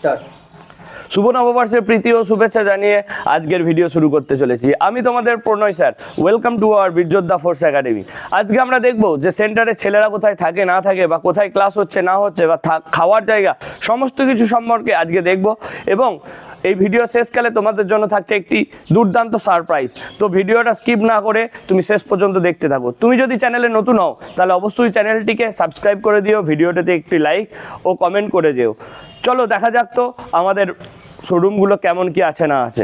Start. শুভ নববর্ষের প্রীতি ও শুভেচ্ছা জানিয়ে আজকের ভিডিও শুরু করতে চলেছি। আমি তোমাদের Pranay sir. Welcome to our Birjoddha force academy. আজকে আমরা দেখব যে সেন্টারে ছেলেরা কোথায় থাকে না থাকে, বা কোথায় ক্লাস হচ্ছে না হচ্ছে, বা খাওয়ার জায়গা, সমস্ত কিছু সম্পর্কে আজকে দেখব। এবং এই ভিডিও শেষকালে তোমাদের জন্য থাকছে একটি দুর্দান্ত সারপ্রাইজ। তো ভিডিওটা স্কিপ না করে তুমি শেষ পর্যন্ত দেখতে থাকো। তুমি যদি চ্যানেলে নতুন হও তাহলে অবশ্যই চ্যানেলটিকে সাবস্ক্রাইব করে দিও, ভিডিওটাতে একটি লাইক ও কমেন্ট করে যেও। চলো দেখা যাক তো আমাদের শোরুমগুলো কেমন কি আছে না আছে।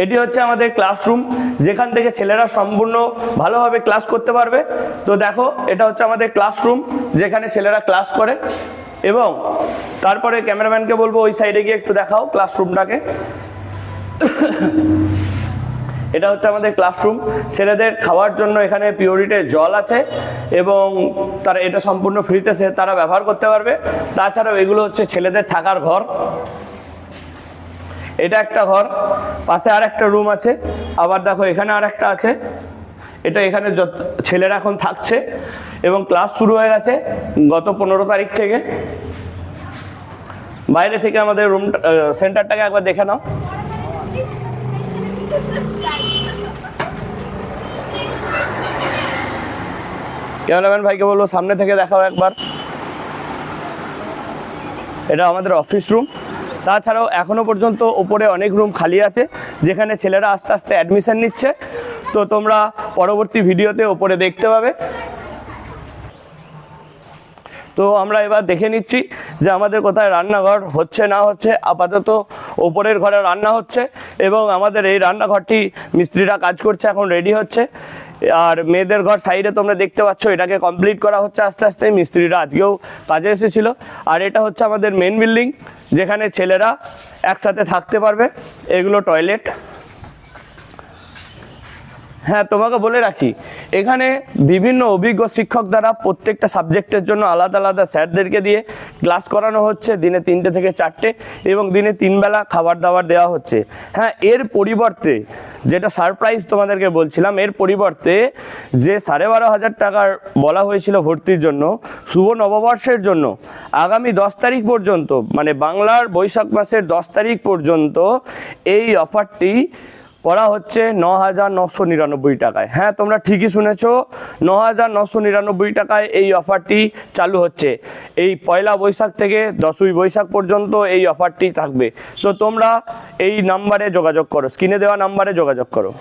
এটি হচ্ছে আমাদের ক্লাসরুম, যেখান থেকে ছেলেরা সম্পূর্ণ ভালোভাবে ক্লাস করতে পারবে। তো দেখো, এটা হচ্ছে আমাদের ক্লাসরুম, যেখানে ছেলেরা ক্লাস করে। এবং তারপরে ক্যামেরাম্যানকে বলবো ওই সাইডে গিয়ে একটু দেখাও ক্লাসরুমটাকে। এটা হচ্ছে আমাদের ক্লাসরুম। ছেলেদের খাওয়ার জন্য এখানে পিওরিটে জল আছে, এবং তারা এটা সম্পূর্ণ ফ্রিতে তারা ব্যবহার করতে পারবে। তাছাড়াও এগুলো হচ্ছে ছেলেদের থাকার ঘর। এটা একটা ঘর, পাশে আর একটা রুম আছে, আবার দেখো এখানে আর একটা আছে। এটা এখানে ছেলেরা এখন থাকছে, এবং ক্লাস শুরু হয়ে গেছে গত 15 তারিখ থেকে। বাইরে থেকে আমাদের রুম সেন্টারটাকে একবার দেখে নাও। ক্যামেরাম্যান ভাইকে বলবো সামনে থেকে দেখাও একবার। এটা আমাদের অফিস রুম। তাছাড়াও এখনো পর্যন্ত ওপরে অনেক রুম খালি আছে, যেখানে ছেলেরা আস্তে আস্তে অ্যাডমিশন নিচ্ছে। তো তোমরা পরবর্তী ভিডিওতে ওপরে দেখতে পাবে। তো আমরা এবার দেখে নিচ্ছি যে আমাদের কোথায় রান্নাঘর হচ্ছে না হচ্ছে। আপাতত ওপরের ঘরে রান্না হচ্ছে, এবং আমাদের এই রান্নাঘরটি মিস্ত্রিরা কাজ করছে, এখন রেডি হচ্ছে। আর মেয়েদের ঘর সাইডে তোমরা দেখতে পাচ্ছ, এটাকে কমপ্লিট করা হচ্ছে আস্তে আস্তে। মিস্ত্রিরা আজকেও কাজে এসেছিল। আর এটা হচ্ছে আমাদের মেন বিল্ডিং, যেখানে ছেলেরা একসাথে থাকতে পারবে। এগুলো টয়লেট। হ্যাঁ, তোমাকে বলে রাখি, এখানে বিভিন্ন অভিজ্ঞ শিক্ষক দ্বারা প্রত্যেকটা সাবজেক্টের জন্য আলাদা আলাদা স্যারদেরকে দিয়ে ক্লাস করানো হচ্ছে দিনে 3টে থেকে 4টে, এবং দিনে 3 বেলা খাবার দাবার দেওয়া হচ্ছে। হ্যাঁ, এর পরিবর্তে যেটা সারপ্রাইজ তোমাদেরকে বলছিলাম, এর পরিবর্তে যে 12,500 টাকার বলা হয়েছিল ভর্তির জন্য, শুভ নববর্ষের জন্য আগামী 10 তারিখ পর্যন্ত, মানে বাংলার বৈশাখ মাসের 10 তারিখ পর্যন্ত এই অফারটি করা হচ্ছে 9,999 টাকায়। হ্যাঁ, তোমরা ঠিকই শুনেছো, 9,999 টাকায় এই অফারটি চালু হচ্ছে। এই 1 বৈশাখ থেকে 10ই বৈশাখ পর্যন্ত এই অফারটি থাকবে। তো তোমরা এই নাম্বারে যোগাযোগ করো, স্ক্রিনে দেওয়া নাম্বারে যোগাযোগ করো।